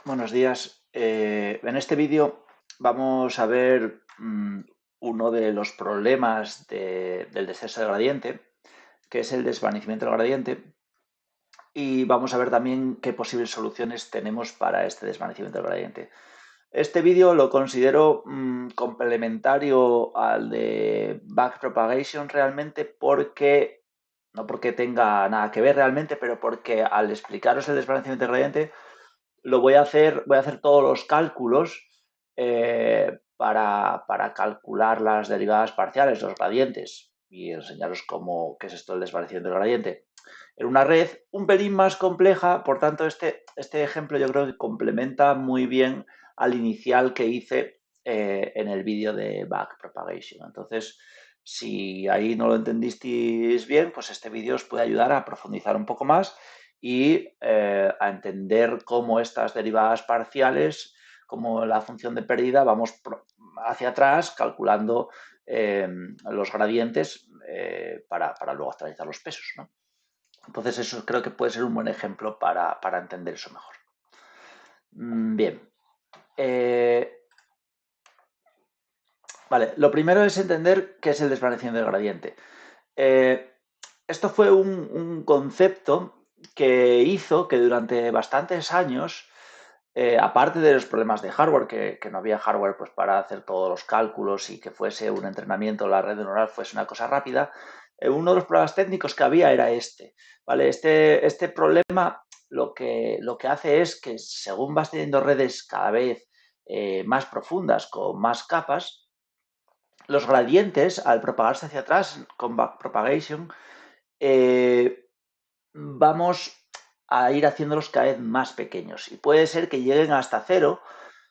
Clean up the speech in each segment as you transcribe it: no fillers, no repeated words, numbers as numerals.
Buenos días. En este vídeo vamos a ver uno de los problemas del descenso del gradiente, que es el desvanecimiento del gradiente, y vamos a ver también qué posibles soluciones tenemos para este desvanecimiento del gradiente. Este vídeo lo considero complementario al de backpropagation realmente porque, no porque tenga nada que ver realmente, pero porque al explicaros el desvanecimiento del gradiente voy a hacer todos los cálculos para calcular las derivadas parciales, los gradientes, y enseñaros qué es esto del desvanecimiento del gradiente. En una red un pelín más compleja, por tanto, este ejemplo yo creo que complementa muy bien al inicial que hice en el vídeo de backpropagation. Entonces, si ahí no lo entendisteis bien, pues este vídeo os puede ayudar a profundizar un poco más y a entender cómo estas derivadas parciales, como la función de pérdida, vamos hacia atrás calculando los gradientes para luego actualizar los pesos, ¿no? Entonces eso creo que puede ser un buen ejemplo para entender eso mejor. Bien. Vale, lo primero es entender qué es el desvanecimiento del gradiente. Esto fue un concepto que hizo que durante bastantes años, aparte de los problemas de hardware, que no había hardware pues, para hacer todos los cálculos y que fuese un entrenamiento, la red neuronal fuese una cosa rápida, uno de los problemas técnicos que había era este. ¿Vale? Este problema lo que hace es que según vas teniendo redes cada vez más profundas, con más capas, los gradientes, al propagarse hacia atrás con backpropagation, vamos a ir haciéndolos cada vez más pequeños. Y puede ser que lleguen hasta cero,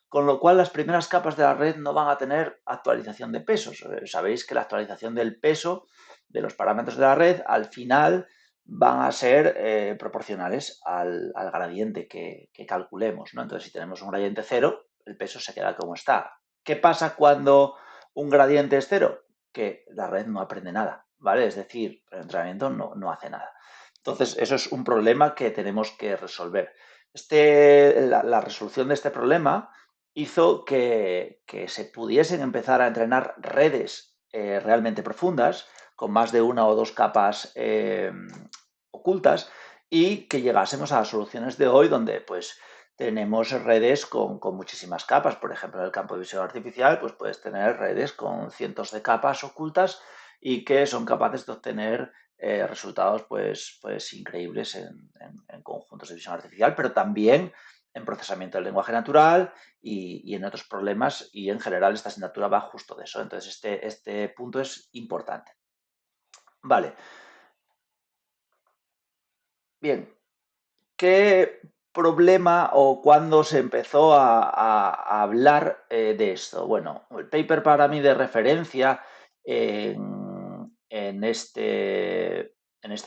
con lo cual las primeras capas de la red no van a tener actualización de pesos. Sabéis que la actualización del peso de los parámetros de la red al final van a ser proporcionales al gradiente que calculemos, ¿no? Entonces, si tenemos un gradiente cero, el peso se queda como está. ¿Qué pasa cuando un gradiente es cero? Que la red no aprende nada, ¿vale? Es decir, el entrenamiento no hace nada. Entonces, eso es un problema que tenemos que resolver. La resolución de este problema hizo que se pudiesen empezar a entrenar redes realmente profundas, con más de una o dos capas ocultas, y que llegásemos a las soluciones de hoy donde pues tenemos redes con muchísimas capas. Por ejemplo, en el campo de visión artificial, pues puedes tener redes con cientos de capas ocultas y que son capaces de obtener resultados pues increíbles en conjuntos de visión artificial, pero también en procesamiento del lenguaje natural y en otros problemas, y en general esta asignatura va justo de eso. Entonces este punto es importante. Vale, bien. ¿Qué problema o cuándo se empezó a hablar de esto? Bueno, el paper para mí de referencia en este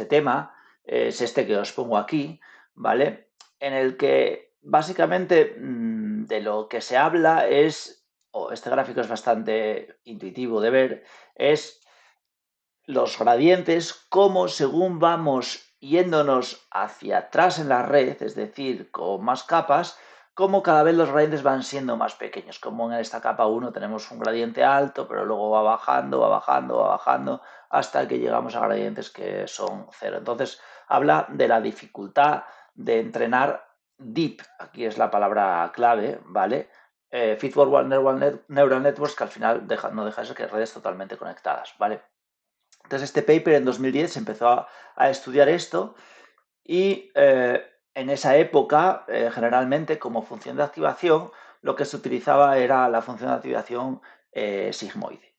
tema es este que os pongo aquí, ¿vale? En el que básicamente de lo que se habla es, o este gráfico es bastante intuitivo de ver, es los gradientes, cómo según vamos yéndonos hacia atrás en la red, es decir, con más capas, cómo cada vez los gradientes van siendo más pequeños. Como en esta capa 1 tenemos un gradiente alto, pero luego va bajando, va bajando, va bajando, hasta que llegamos a gradientes que son cero. Entonces, habla de la dificultad de entrenar deep, aquí es la palabra clave, ¿vale? Feedforward neural networks, que al final no deja de ser que redes totalmente conectadas, ¿vale? Entonces este paper en 2010 se empezó a estudiar esto y en esa época, generalmente como función de activación, lo que se utilizaba era la función de activación sigmoide.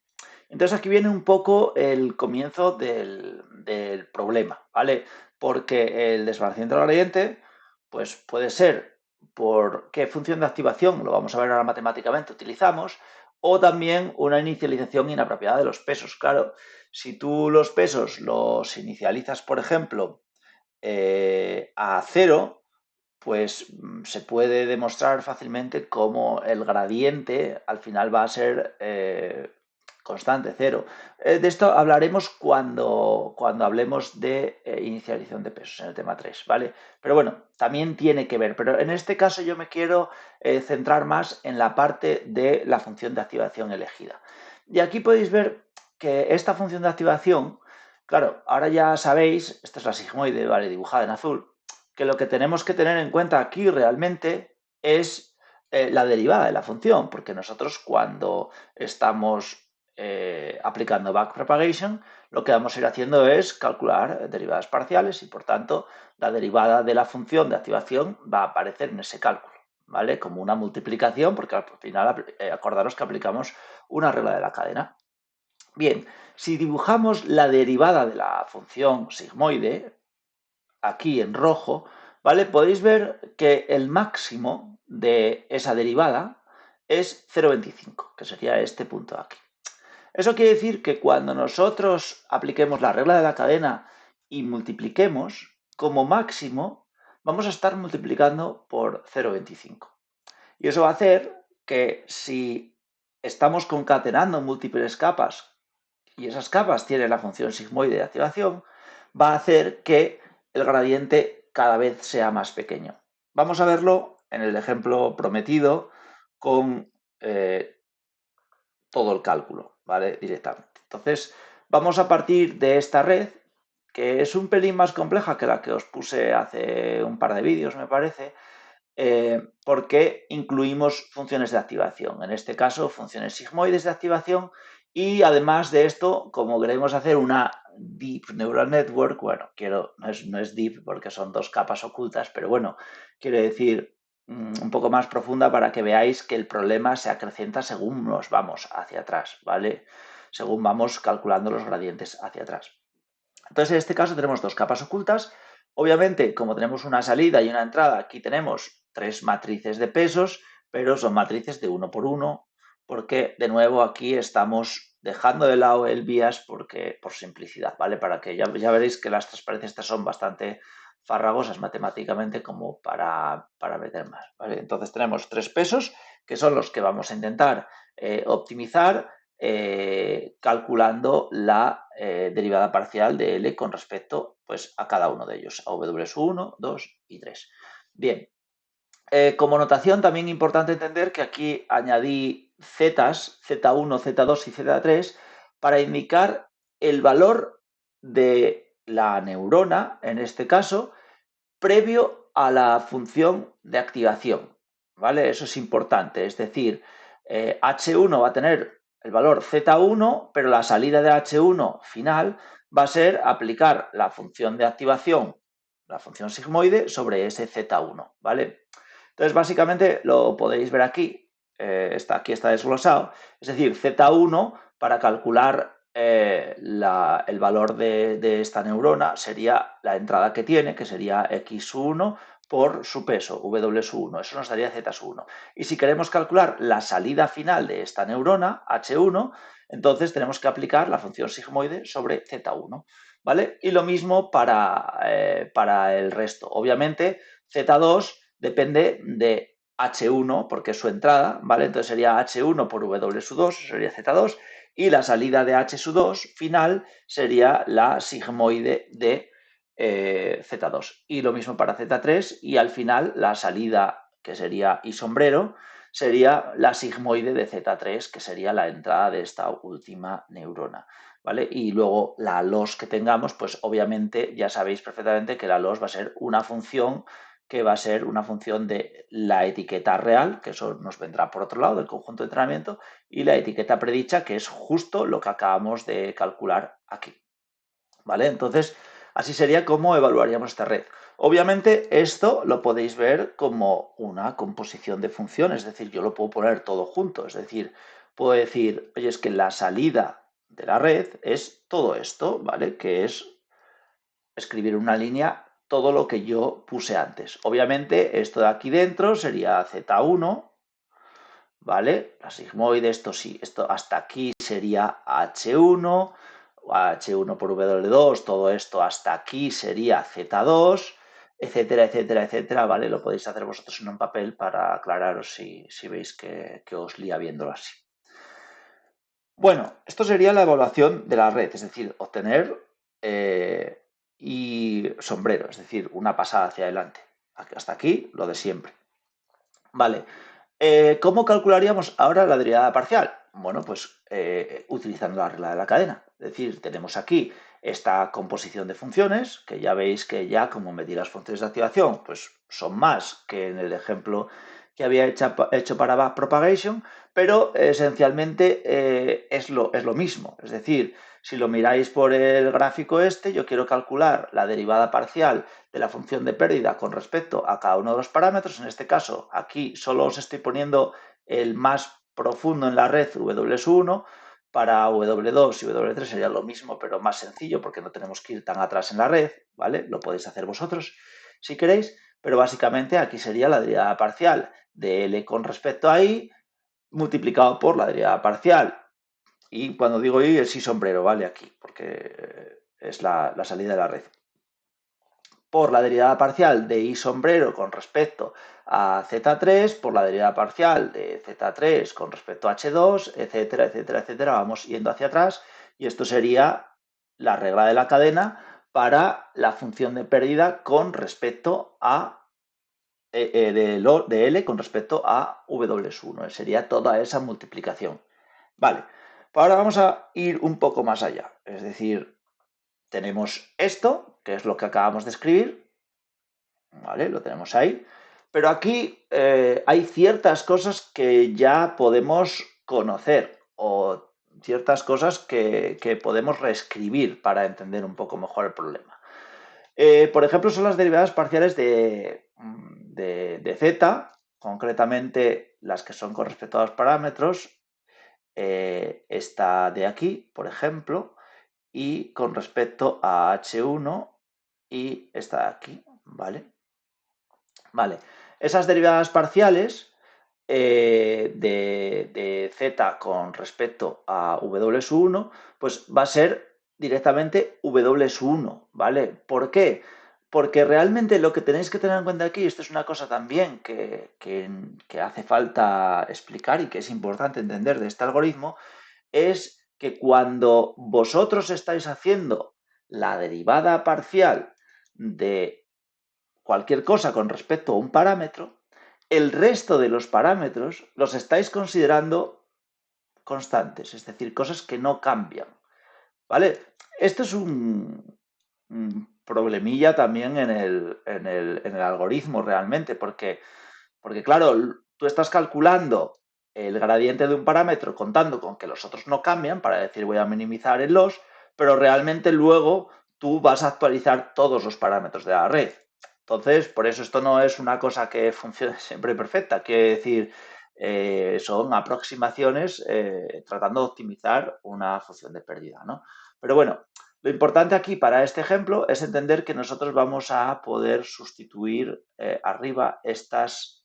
Entonces aquí viene un poco el comienzo del problema, ¿vale? Porque el desvanecimiento del gradiente, pues puede ser por qué función de activación, lo vamos a ver ahora matemáticamente, utilizamos, o también una inicialización inapropiada de los pesos. Claro, si tú los pesos los inicializas, por ejemplo, a cero, pues se puede demostrar fácilmente cómo el gradiente al final va a ser constante, cero. De esto hablaremos cuando hablemos de inicialización de pesos en el tema 3, ¿vale? Pero bueno, también tiene que ver, pero en este caso yo me quiero centrar más en la parte de la función de activación elegida. Y aquí podéis ver que esta función de activación, claro, ahora ya sabéis, esta es la sigmoide, ¿vale? Dibujada en azul, que lo que tenemos que tener en cuenta aquí realmente es la derivada de la función, porque nosotros cuando estamos aplicando backpropagation, lo que vamos a ir haciendo es calcular derivadas parciales y, por tanto, la derivada de la función de activación va a aparecer en ese cálculo, ¿vale? Como una multiplicación, porque al final acordaros que aplicamos una regla de la cadena. Bien, si dibujamos la derivada de la función sigmoide, aquí en rojo, ¿vale? Podéis ver que el máximo de esa derivada es 0,25, que sería este punto de aquí. Eso quiere decir que cuando nosotros apliquemos la regla de la cadena y multipliquemos, como máximo, vamos a estar multiplicando por 0,25. Y eso va a hacer que si estamos concatenando múltiples capas y esas capas tienen la función sigmoide de activación, va a hacer que el gradiente cada vez sea más pequeño. Vamos a verlo en el ejemplo prometido con todo el cálculo, ¿vale? Directamente. Entonces, vamos a partir de esta red, que es un pelín más compleja que la que os puse hace un par de vídeos, me parece, porque incluimos funciones de activación, en este caso funciones sigmoides de activación, y además de esto, como queremos hacer una Deep Neural Network, bueno, no es deep porque son dos capas ocultas, pero bueno, quiere decir un poco más profunda para que veáis que el problema se acrecienta según nos vamos hacia atrás, ¿vale? Según vamos calculando los gradientes hacia atrás. Entonces, en este caso tenemos dos capas ocultas. Obviamente, como tenemos una salida y una entrada, aquí tenemos tres matrices de pesos, pero son matrices de 1 por 1, porque de nuevo aquí estamos dejando de lado el bias por simplicidad, ¿vale? Para que ya veréis que las transparencias estas son bastante farragosas matemáticamente como para meter más, ¿vale? Entonces tenemos tres pesos que son los que vamos a intentar optimizar calculando la derivada parcial de L con respecto pues, a cada uno de ellos, a W1, 2 y 3. Bien, como notación también importante entender que aquí añadí zetas, Z1, Z2 y Z3, para indicar el valor de la neurona, en este caso, previo a la función de activación, ¿vale? Eso es importante, es decir, H1 va a tener el valor Z1, pero la salida de H1 final va a ser aplicar la función de activación, la función sigmoide, sobre ese Z1, ¿vale? Entonces, básicamente lo podéis ver aquí, aquí está desglosado, es decir, Z1 para calcular el valor de esta neurona sería la entrada que tiene, que sería X1 por su peso, W1, eso nos daría Z1. Y si queremos calcular la salida final de esta neurona, H1, entonces tenemos que aplicar la función sigmoide sobre Z1, ¿vale? Y lo mismo para el resto. Obviamente, Z2 depende de H1 porque es su entrada, ¿vale? Entonces sería H1 por W2, sería Z2, y la salida de H2 final sería la sigmoide de Z2. Y lo mismo para Z3 y al final la salida, que sería I sombrero, sería la sigmoide de Z3, que sería la entrada de esta última neurona. ¿Vale? Y luego la loss que tengamos, pues obviamente ya sabéis perfectamente que la loss va a ser una función que va a ser una función de la etiqueta real, que eso nos vendrá por otro lado del conjunto de entrenamiento, y la etiqueta predicha, que es justo lo que acabamos de calcular aquí. ¿Vale? Entonces, así sería como evaluaríamos esta red. Obviamente, esto lo podéis ver como una composición de funciones, es decir, yo lo puedo poner todo junto, es decir, puedo decir, oye, es que la salida de la red es todo esto, ¿vale? Que es escribir una línea todo lo que yo puse antes. Obviamente, esto de aquí dentro sería Z1, ¿vale? La sigmoide, esto sí, esto hasta aquí sería H1, H1 por W2, todo esto hasta aquí sería Z2, etcétera, etcétera, etcétera, ¿vale? Lo podéis hacer vosotros en un papel para aclararos si veis que os lía viéndolo así. Bueno, esto sería la evaluación de la red, es decir, obtener y sombrero, es decir, una pasada hacia adelante. Hasta aquí, lo de siempre. Vale. ¿Cómo calcularíamos ahora la derivada parcial? Bueno, pues utilizando la regla de la cadena. Es decir, tenemos aquí esta composición de funciones, que ya veis que ya como medí las funciones de activación, pues son más que en el ejemplo que había hecho para backpropagation, pero esencialmente es lo mismo. Es decir, si lo miráis por el gráfico este, yo quiero calcular la derivada parcial de la función de pérdida con respecto a cada uno de los parámetros. En este caso, aquí solo os estoy poniendo el más profundo en la red W1. Para W2 y W3 sería lo mismo, pero más sencillo porque no tenemos que ir tan atrás en la red, ¿vale? Lo podéis hacer vosotros si queréis, pero básicamente aquí sería la derivada parcial de L con respecto a I multiplicado por la derivada parcial. Y cuando digo I es I sombrero, ¿vale? Aquí, porque es la salida de la red por la derivada parcial de I sombrero con respecto a Z3, por la derivada parcial de Z3 con respecto a H2, etcétera, etcétera, etcétera. Vamos yendo hacia atrás y esto sería la regla de la cadena para la función de pérdida con respecto a de L con respecto a W1. Sería toda esa multiplicación. Vale, ahora vamos a ir un poco más allá. Es decir, tenemos esto, que es lo que acabamos de escribir, ¿vale? Lo tenemos ahí. Pero aquí hay ciertas cosas que ya podemos conocer o ciertas cosas que podemos reescribir para entender un poco mejor el problema. Por ejemplo, son las derivadas parciales de z, concretamente las que son con respecto a los parámetros, esta de aquí, por ejemplo, y con respecto a h1 y esta de aquí, ¿vale? Vale, esas derivadas parciales de z con respecto a W1, pues va a ser directamente W1, ¿vale? ¿Por qué? Porque realmente lo que tenéis que tener en cuenta aquí, esto es una cosa también que hace falta explicar y que es importante entender de este algoritmo, es que cuando vosotros estáis haciendo la derivada parcial de cualquier cosa con respecto a un parámetro, el resto de los parámetros los estáis considerando constantes, es decir, cosas que no cambian. ¿Vale? Esto es un problemilla también en el algoritmo realmente, porque claro, tú estás calculando el gradiente de un parámetro contando con que los otros no cambian, para decir voy a minimizar el loss, pero realmente luego tú vas a actualizar todos los parámetros de la red. Entonces, por eso esto no es una cosa que funcione siempre perfecta. Quiere decir, son aproximaciones tratando de optimizar una función de pérdida, ¿no? Pero bueno, lo importante aquí para este ejemplo es entender que nosotros vamos a poder sustituir arriba estas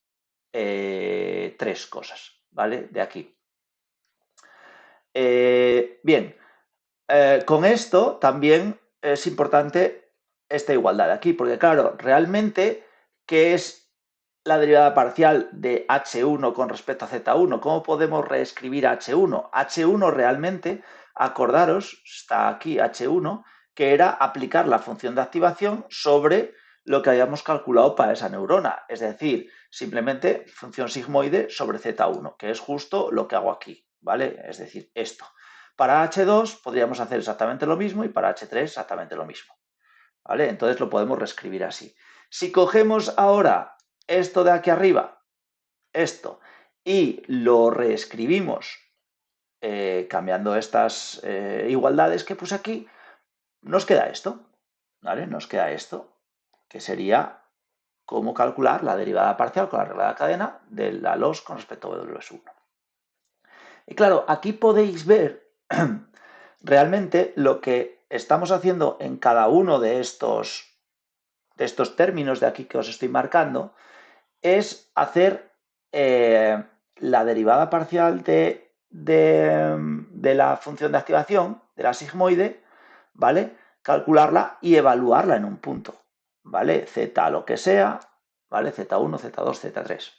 tres cosas, ¿vale? De aquí. Bien, con esto también es importante esta igualdad de aquí, porque claro, realmente, ¿qué es la derivada parcial de H1 con respecto a Z1? ¿Cómo podemos reescribir H1? H1 realmente, acordaros, está aquí H1, que era aplicar la función de activación sobre lo que habíamos calculado para esa neurona. Es decir, simplemente función sigmoide sobre Z1, que es justo lo que hago aquí, ¿vale? Es decir, esto. Para H2 podríamos hacer exactamente lo mismo y para H3 exactamente lo mismo. ¿Vale? Entonces lo podemos reescribir así. Si cogemos ahora esto de aquí arriba, esto, y lo reescribimos cambiando estas igualdades que puse aquí, nos queda esto. ¿Vale? Nos queda esto, que sería cómo calcular la derivada parcial con la regla de la cadena de la loss con respecto a W1. Y claro, aquí podéis ver realmente lo que estamos haciendo en cada uno de estos términos de aquí que os estoy marcando es hacer la derivada parcial de la función de activación, de la sigmoide, ¿vale? Calcularla y evaluarla en un punto, ¿vale? Z lo que sea, ¿vale? Z1, Z2, Z3.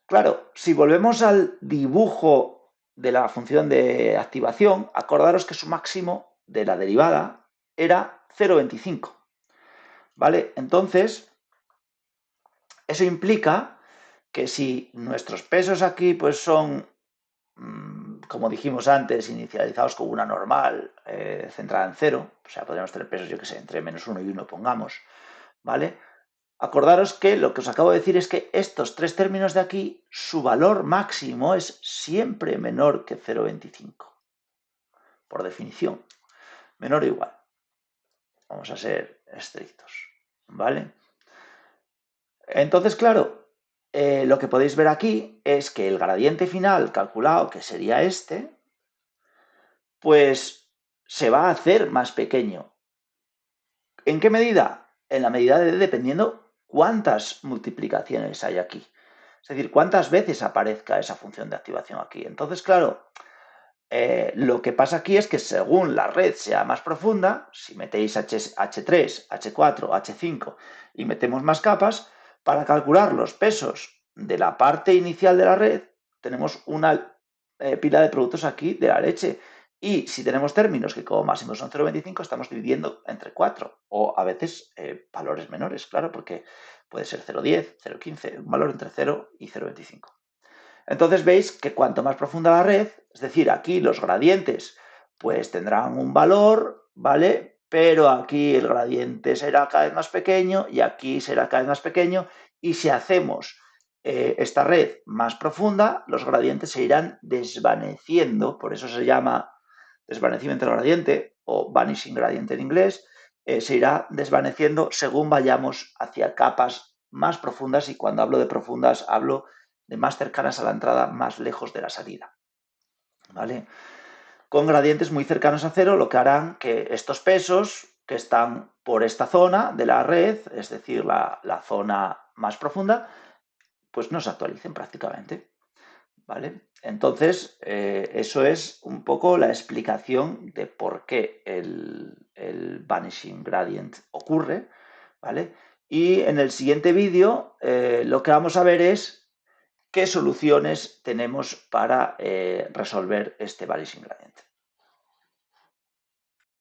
Claro, si volvemos al dibujo de la función de activación, acordaros que su máximo de la derivada era 0,25. ¿Vale? Entonces, eso implica que si nuestros pesos aquí pues son, como dijimos antes, inicializados con una normal centrada en 0, o sea, podríamos tener pesos, yo que sé, entre -1 y 1, pongamos, ¿vale? Acordaros que lo que os acabo de decir es que estos tres términos de aquí, su valor máximo es siempre menor que 0,25, por definición, menor o igual. Vamos a ser estrictos, ¿vale? Entonces, claro, lo que podéis ver aquí es que el gradiente final calculado, que sería este, pues se va a hacer más pequeño. ¿En qué medida? En la medida de dependiendo cuántas multiplicaciones hay aquí. Es decir, cuántas veces aparezca esa función de activación aquí. Entonces, claro, lo que pasa aquí es que según la red sea más profunda, si metéis H3, H4, H5 y metemos más capas, para calcular los pesos de la parte inicial de la red, tenemos una pila de productos aquí de la leche. Y si tenemos términos que como máximo son 0,25, estamos dividiendo entre 4 o a veces valores menores, claro, porque puede ser 0,10, 0,15, un valor entre 0 y 0,25. Entonces veis que cuanto más profunda la red, es decir, aquí los gradientes pues tendrán un valor, ¿vale? Pero aquí el gradiente será cada vez más pequeño y aquí será cada vez más pequeño, y si hacemos esta red más profunda, los gradientes se irán desvaneciendo, por eso se llama desvanecimiento del gradiente o vanishing gradient en inglés, se irá desvaneciendo según vayamos hacia capas más profundas, y cuando hablo de profundas hablo de más cercanas a la entrada, más lejos de la salida, ¿vale? Con gradientes muy cercanos a cero, lo que harán que estos pesos que están por esta zona de la red, es decir, la zona más profunda, pues no se actualicen prácticamente, ¿vale? Entonces, eso es un poco la explicación de por qué el vanishing gradient ocurre, ¿vale? Y en el siguiente vídeo lo que vamos a ver es qué soluciones tenemos para resolver este vanishing gradient.